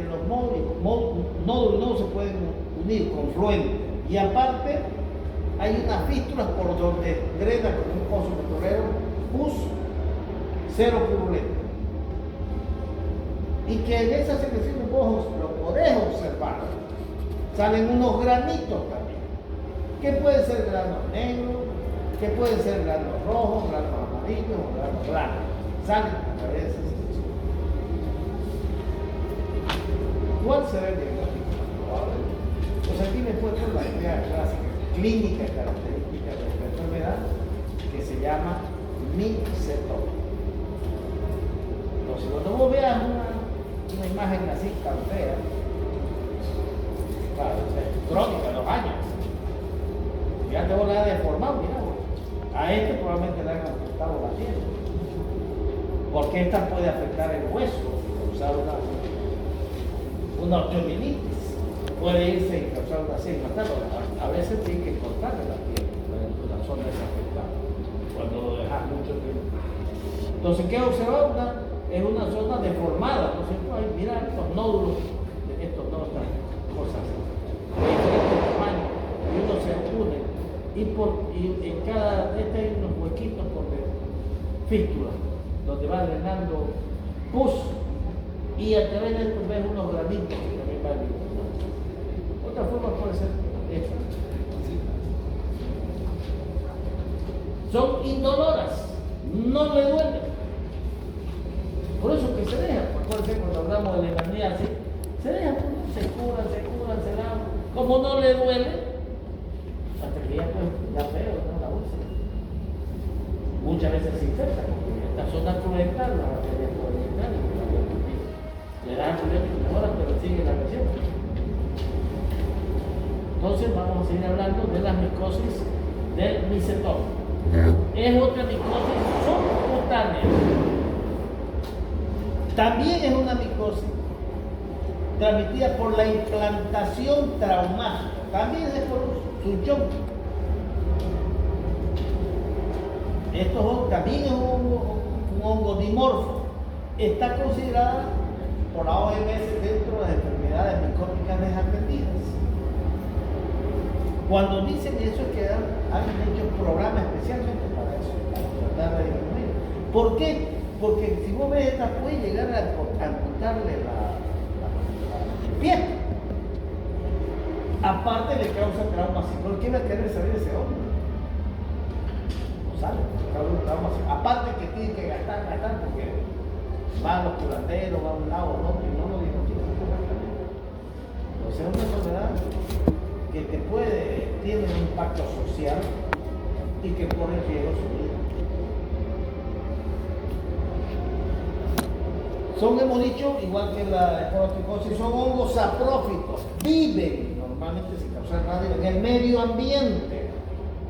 Speaker 2: los nódulos no se pueden unir, confluentes. Y aparte, hay unas fístulas por donde drena con un pozo petrolero pus cero purulento. Y que en esa secreción vos lo podés observar. Salen unos granitos también. Que pueden ser granos negros, que pueden ser granos rojos, granos amarillos o granos blancos. Salen a través de esa secreción. ¿Cuál será el diagnóstico más probable? Pues aquí me puesto la idea clásica, clínica característica de esta enfermedad, que se llama mixetoma. Entonces, cuando vos veas una imagen así tan fea, claro, es crónica, 2 años, ya te voy a deformar, mira, a este probablemente le han afectado la piel, porque esta puede afectar el hueso, causar una osteomielitis, puede irse y causar una serie matarlo. A veces tiene que cortarle la piel, la zona desafectada, cuando lo dejas mucho tiempo. Entonces, ¿qué observar? Es una zona deformada, ¿no es cierto? Ahí, mira estos nódulos, estas cosas de diferentes tamaños, y uno se une, y en cada hay unos huequitos fístulas, donde va drenando pus, y a través de esto ves unos granitos que también van eliminando. Otra forma puede ser esta. Son indoloras, no le duelen. Por eso que se dejan, por ejemplo, cuando hablamos de la hernia así, se dejan, se curan, se lavan. Como no le duele, hasta que ya pues ya feo, ¿no? La úlcera. Muchas veces se infecta, porque esta zona cruenta, la bacteria puede entrar y le dan antibióticos mejora, pero sigue la lesión. Entonces vamos a seguir hablando de la micosis del mixetoma. Es otra micosis subcutánea. También es una micosis transmitida por la implantación traumática. También es por succión. Esto también es un hongo dimorfo. Está considerada por la OMS dentro de las enfermedades micóticas desatendidas. Cuando dicen eso es que han hecho un programa especialmente para eso, para tratar de disminuir. ¿Por qué? Porque si vos ves esta puede llegar a amputarle la piel. Aparte le causa trauma psicológico. ¿Quién va a querer salir ese hombre? No sale, causa un trauma psicológico. Aparte que tiene que gastar porque va a los curanderos, va a un lado o otro y no lo diagnostican correctamente. Entonces es una enfermedad que tiene un impacto social y que pone en riesgo su vida. Son, hemos dicho, igual que la esporoticosis, son hongos saprófitos, viven normalmente sin causar radio en el medio ambiente.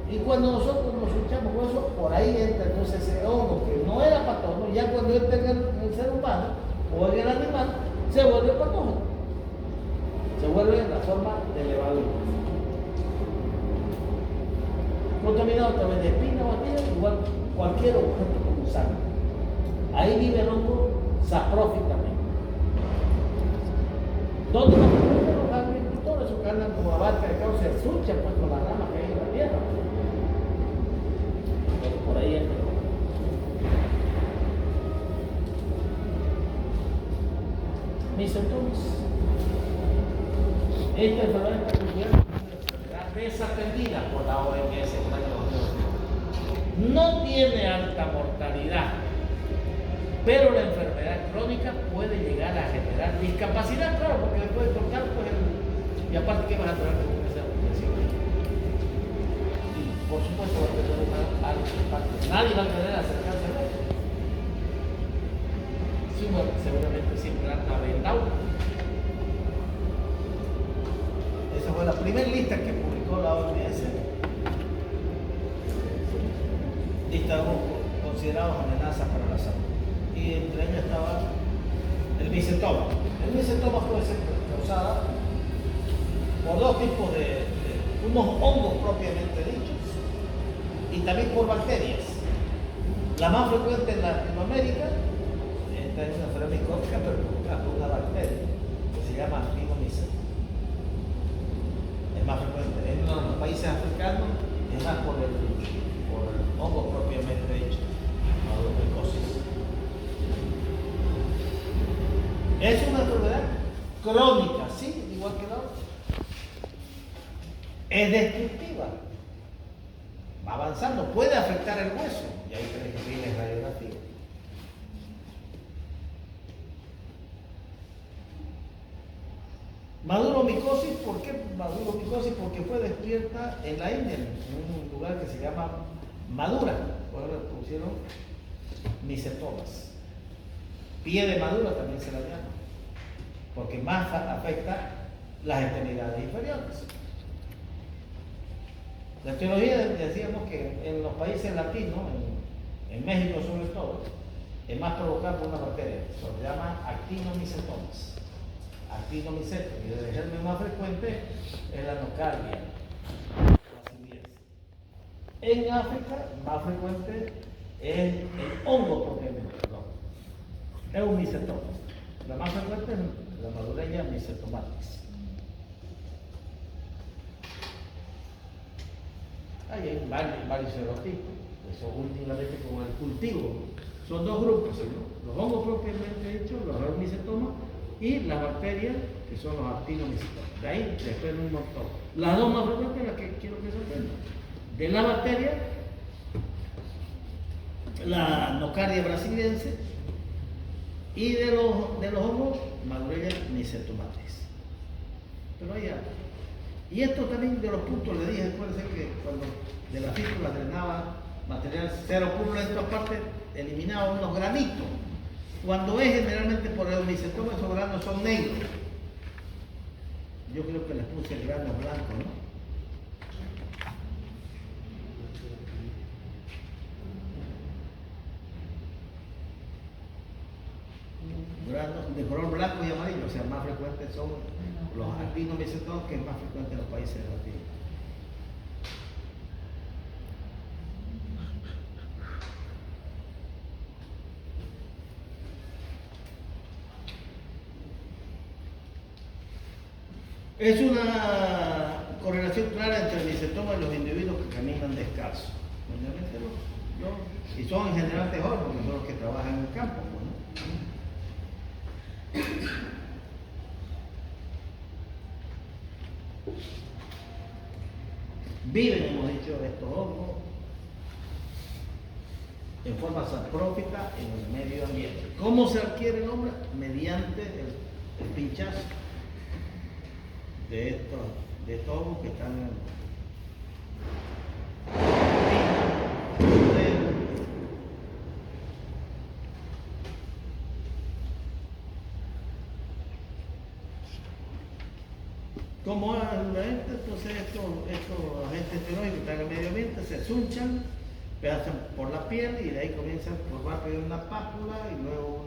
Speaker 2: Y cuando nosotros nos luchamos con eso, por ahí entra entonces ese hongo que no era patógeno, ya cuando entra en el ser humano o en el animal, se vuelve patógeno. Se vuelve en la forma de levadura. Contaminado a través de espina o bacteria, igual cualquier objeto como sangre. Ahí vive el hongo sapróficamente. ¿Dónde van a tener los agricultores que andan como la barca de causa de sucha, pues con las ramas que hay en la tierra? Entonces, por ahí entra. Mixetomas. Esta enfermedad está considerada una enfermedad desatendida por la OMS en el año 2000. No tiene alta mortalidad, pero la enfermedad crónica puede llegar a generar discapacidad, claro, porque después de cortar, pues, y aparte que vas a tener con esa afectación. Y por supuesto va a tener un alto impacto. Nadie va a querer acercarse a eso. Sí, bueno, seguramente siempre anda vendado. Esa fue la primera lista que publicó la OMS. Lista de hongos considerados amenazas para la salud. Y entre ellos estaba el mixetoma. El mixetoma puede ser causada por dos tipos de unos hongos propiamente dichos, y también por bacterias. La más frecuente en Latinoamérica, esta es una enfermedad micótica, pero provocada por una bacteria que se llama Actinomyces. Es más frecuente. En los países africanos es más por el hongo propiamente dicho, maduromicosis. Es una enfermedad crónica, sí, igual que la otra. Es destructiva. Va avanzando, puede afectar el hueso, y ahí tenés que pedirle radiografía. Maduromicosis, ¿por qué maduromicosis? Porque fue descubierta en la India, en un lugar que se llama Madura, por eso le pusieron micetomas. Pie de madura también se la llama, porque más afecta las extremidades inferiores. La etiología decíamos que en los países latinos, en México sobre todo, es más provocada por una bacteria, se llama actinomycetomas. Actinomycetos, y el germen más frecuente es la nocardia. En África, más frecuente es el hongo propiamente, es un micetoma. La más frecuente es la Madureña mycetomatis. Hay varios serotipos, eso últimamente con el cultivo. Son dos grupos, ¿no? Los hongos propiamente dichos, los micetomas, y las bacterias, que son los actinomycetomas. De ahí desprenden un montón. Las dos más frecuentes, las que quiero que se aprendan. De la bacteria, la nocardia brasiliense, y de los hongos, Madureña mycetomatis. Pero hay algo. Y esto también de los puntos, le dije, acuérdense que cuando de la fístula drenaba material cero purulento, aparte eliminaba unos granitos. Cuando es generalmente por el micetoma, esos granos son negros. Yo creo que les puse granos blancos, ¿no? Granos de color blanco y amarillo, o sea, más frecuentes son los actinomycetomas, que es más frecuente en los países latinos. Es una correlación clara entre el micetoma y los individuos que caminan descalzos. Y son en general mejor porque son los que trabajan en el campo, ¿no? Viven, hemos dicho, estos hongos en forma saprófita en el medio ambiente. ¿Cómo se adquiere el hombre? Mediante el pinchazo de estos hongos que están en como entonces estos agentes esteroides que están en el medio ambiente se sunchan, pasan por la piel y de ahí comienzan a formar primero una pápula y luego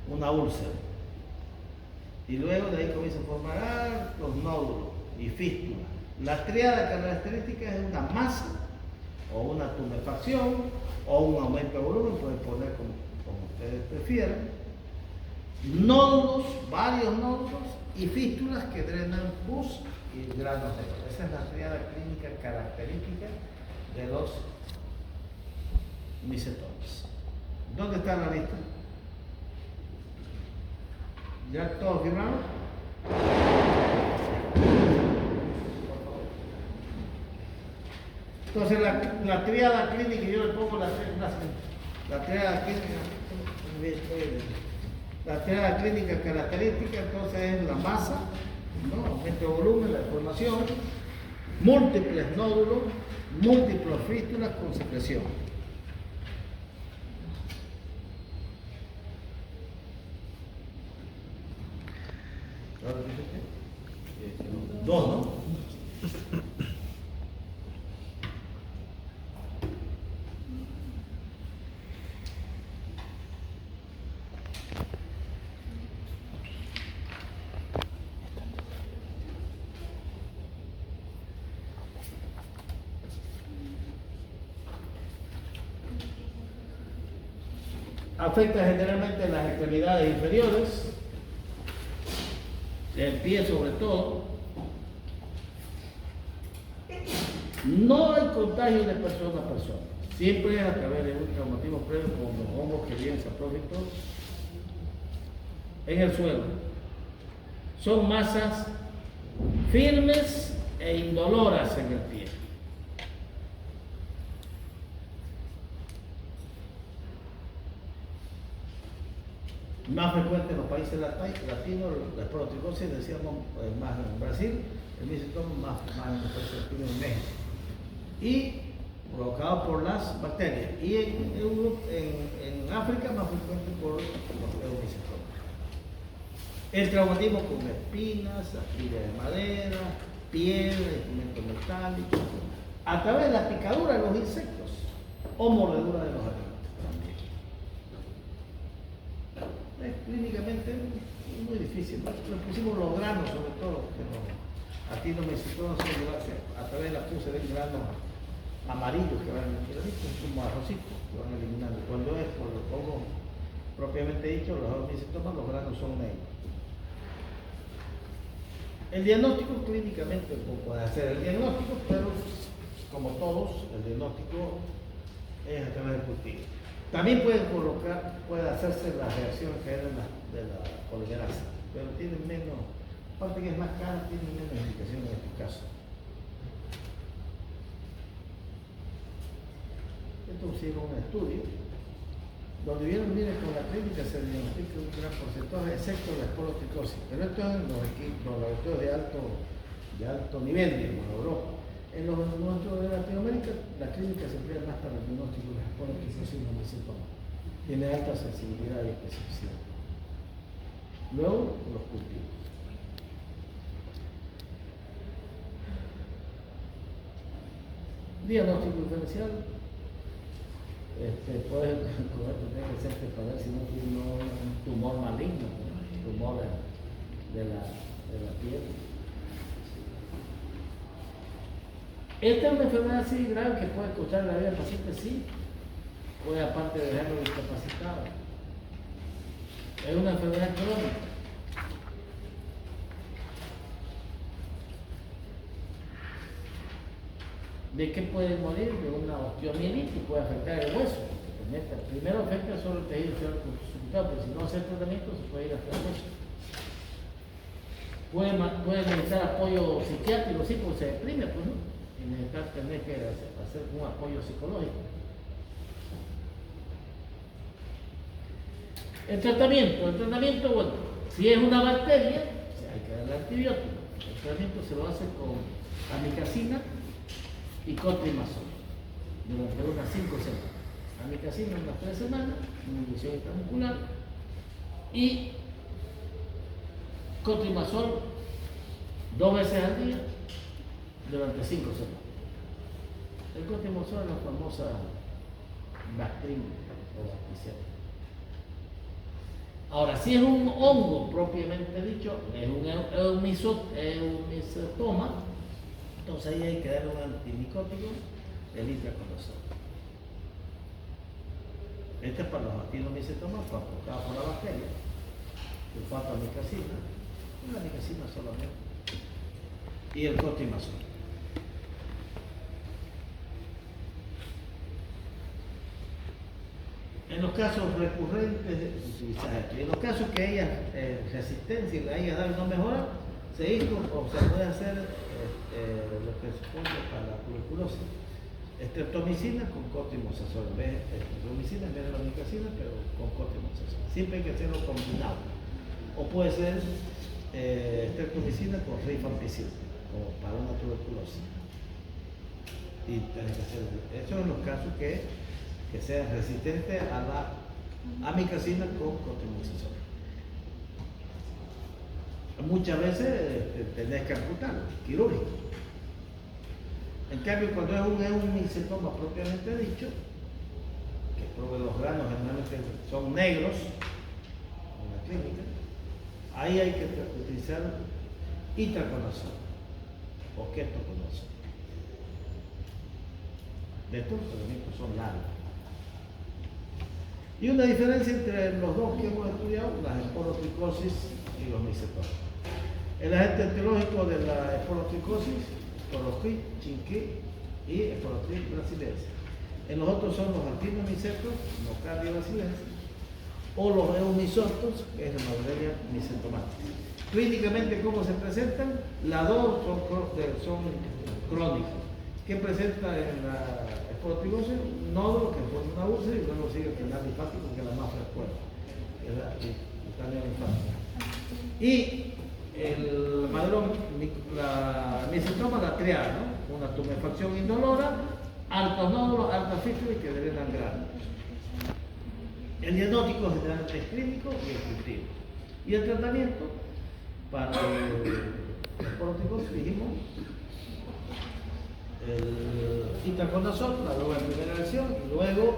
Speaker 2: una úlcera. Y luego de ahí comienzan a formar los nódulos y fístulas. La tríada característica es una masa o una tumefacción o un aumento de volumen, pueden poner como ustedes prefieran. Nódulos, varios nódulos y fístulas que drenan pus y granos negros. Esa es la tríada clínica característica de los micetomas. ¿Dónde está la lista? ¿Ya todo firmado? Entonces la tríada clínica, yo le pongo la tríada clínica. La tríada clínica característica entonces es la masa, ¿no? Aumento de volumen, la deformación, múltiples nódulos, múltiples fístulas con secreción. Dos, ¿no?
Speaker 1: Afecta generalmente las extremidades inferiores, el pie sobre todo. No hay contagio de persona a persona. Siempre es a través de un traumatismo previo con los hongos que vienen saprófitos en el suelo. Son masas firmes e indoloras en el pie. Más frecuente en los países latinos, la esporotricosis, decíamos más en Brasil, el misitoma más en los países latinos, en México. Y provocado por las bacterias. Y en África más frecuente por los eumicetomas. El traumatismo con espinas, astillas de madera, piedra, instrumentos metálicos, a través de la picadura de los insectos o mordedura de los animales también. Clínicamente es muy difícil. Le pusimos los granos, sobre todo, que a ti no me citó, a través de la puse de granos amarillos que van a es como arrocitos que van eliminando. Cuando es por los hongos propiamente dicho, los eumicetomas, los granos son negros. El diagnóstico clínicamente puede hacer el diagnóstico, pero como todos, el diagnóstico es a través del cultivo. También puede hacerse la reacción que hay de la polimerasa, pero tienen menos, aparte que es más cara, tienen menos indicación en este caso. Esto hicieron un estudio donde vieron, miren, con la clínica se diagnostica un gran porcentaje, excepto la esporotricosis, pero esto es en los laboratorios de alto nivel, digamos, en Europa. En los nuestros de Latinoamérica, la clínica se emplea más para el diagnóstico de la esporotricosis y los síntomas. Tiene alta sensibilidad y especificidad. Luego, los cultivos. Diagnóstico diferencial. Puede tener que ser para ver si no tiene un tumor maligno, un tumor de la piel. Esta es una enfermedad así grave que puede costar la vida del paciente, sí, puede aparte de dejarlo discapacitado. Es una enfermedad crónica. ¿De qué puede morir? De una osteomielitis, puede afectar el hueso. Primero afecta solo el tejido subcutáneo, pero si no hace el tratamiento se puede ir hasta el hueso. Puede necesitar apoyo psiquiátrico, sí, porque se deprime, pues no. Y necesitar tener que hacer un apoyo psicológico. El tratamiento, bueno, si es una bacteria, hay que darle antibiótico. El tratamiento se lo hace con amikacina y cotrimazol durante unas 5 semanas. Amikacina unas 3 semanas, una inyección intramuscular, y cotrimazol 2 veces al día durante 5 semanas. El cotrimazol es la famosa Bactrim o bactriciana. Ahora, si es un hongo propiamente dicho, es un eumicetoma, entonces ahí hay que darle un antimicótico, el itraconazol. Este es para los actinomicetomas, provocado por la bacteria. Sulfato amikacina, una amikacina solamente. Y el cotrimazol. En los casos recurrentes de utilizar esto, y en los casos que haya resistencia y le haya dado y no mejora, se puede hacer lo que se pone para la tuberculosis. Estreptomicina con cotrimazol, en vez de estreptomicina en vez de la amikacina, pero con cotrimazol. Siempre hay que hacerlo combinado. O puede ser estreptomicina con rifampicina, como para una tuberculosis. Y tiene que hacer eso en los casos que sean resistentes a la amikacina con cotrimazol. Muchas veces tenés que amputarlo, quirúrgico. En cambio, cuando es un eumicetoma propiamente dicho, que los granos generalmente son negros en la clínica, ahí hay que utilizar itraconazol o ketoconazol. De estos tratamientos son largos.
Speaker 2: Y una diferencia entre los dos que hemos estudiado, las esporotricosis y los micetomas. El agente etiológico de la esporotricosis, Esporotrich chinquí y Esporotrich brasilensis. En los otros son los actinomicetos, Nocardia brasilensis, o los eumyxotos, que es la Norbergia mycetomática. Clínicamente, ¿cómo se presentan? Las dos son crónicas. ¿Qué presenta en la esporotricosis? Nódulo que forma una úlcera y luego sigue el canal linfático, que es la más frecuente, que es el canal linfático. Y el madrón, la micetoma, la triada, ¿no? Una tumefacción indolora, altos nódulos, altas fístulas que drenan gránulos. El diagnóstico generalmente es clínico y descriptivo. Y el tratamiento para el esporotricosis, dijimos, el itraconazol, la droga de primera elección, y luego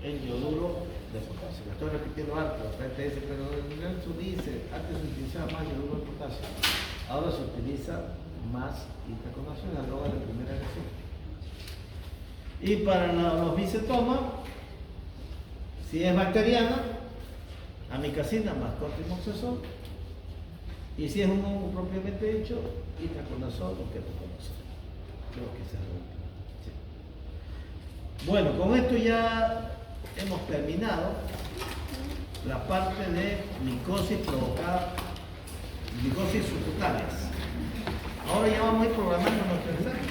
Speaker 2: el yoduro de potasio. Me estoy repitiendo antes, la gente dice, pero el Nelson dice, antes se utilizaba más yoduro de potasio, ahora se utiliza más itraconazol, la droga de primera elección. Y para los micetomas, si es bacteriana, amikacina más cotrimoxazol, y si es un hongo propiamente dicho, itraconazol o ketoconazol. Creo que esa es la última. Sí. Bueno, con esto ya hemos terminado la parte de micosis provocada, micosis subcutáneas. Ahora ya vamos a ir programando nuestro examen.